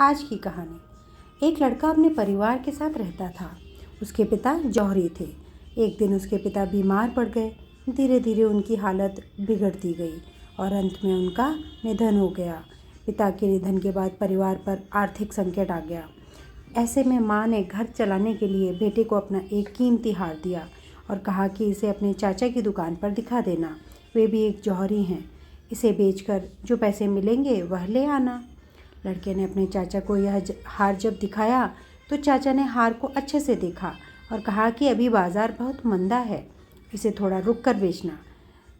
आज की कहानी। एक लड़का अपने परिवार के साथ रहता था। उसके पिता जौहरी थे। एक दिन उसके पिता बीमार पड़ गए। धीरे धीरे उनकी हालत बिगड़ती गई और अंत में उनका निधन हो गया। पिता के निधन के बाद परिवार पर आर्थिक संकट आ गया। ऐसे में माँ ने घर चलाने के लिए बेटे को अपना एक कीमती हार दिया और कहा कि इसे अपने चाचा की दुकान पर दिखा देना। वे भी एक जौहरी हैं। इसे बेचकर जो पैसे मिलेंगे वह ले आना। लड़के ने अपने चाचा को यह हार जब दिखाया तो चाचा ने हार को अच्छे से देखा और कहा कि अभी बाज़ार बहुत मंदा है, इसे थोड़ा रुक कर बेचना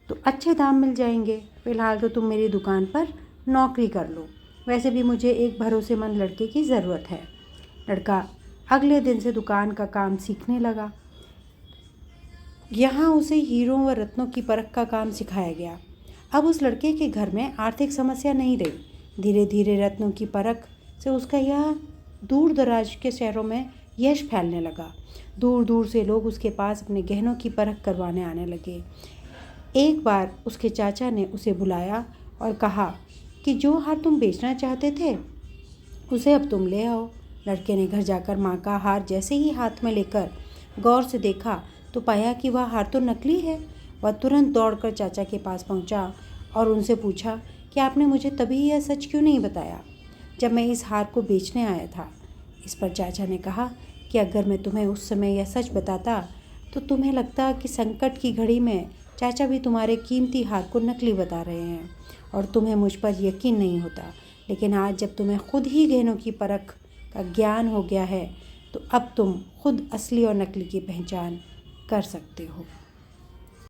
तो अच्छे दाम मिल जाएंगे। फ़िलहाल तो तुम मेरी दुकान पर नौकरी कर लो, वैसे भी मुझे एक भरोसेमंद लड़के की ज़रूरत है। लड़का अगले दिन से दुकान का काम सीखने लगा। यहाँ उसे हीरों व रत्नों की परख का काम सिखाया गया। अब उस लड़के के घर में आर्थिक समस्या नहीं रही। धीरे धीरे रत्नों की परख से उसका यह दूर दराज के शहरों में यश फैलने लगा। दूर दूर से लोग उसके पास अपने गहनों की परख करवाने आने लगे। एक बार उसके चाचा ने उसे बुलाया और कहा कि जो हार तुम बेचना चाहते थे उसे अब तुम ले आओ। लड़के ने घर जाकर माँ का हार जैसे ही हाथ में लेकर गौर से देखा तो पाया कि वह हार तो नकली है। वह तुरंत दौड़कर चाचा के पास पहुँचा और उनसे पूछा कि आपने मुझे तभी यह सच क्यों नहीं बताया जब मैं इस हार को बेचने आया था। इस पर चाचा ने कहा कि अगर मैं तुम्हें उस समय यह सच बताता तो तुम्हें लगता कि संकट की घड़ी में चाचा भी तुम्हारे कीमती हार को नकली बता रहे हैं और तुम्हें मुझ पर यकीन नहीं होता। लेकिन आज जब तुम्हें खुद ही गहनों की परख का ज्ञान हो गया है तो अब तुम खुद असली और नकली की पहचान कर सकते हो।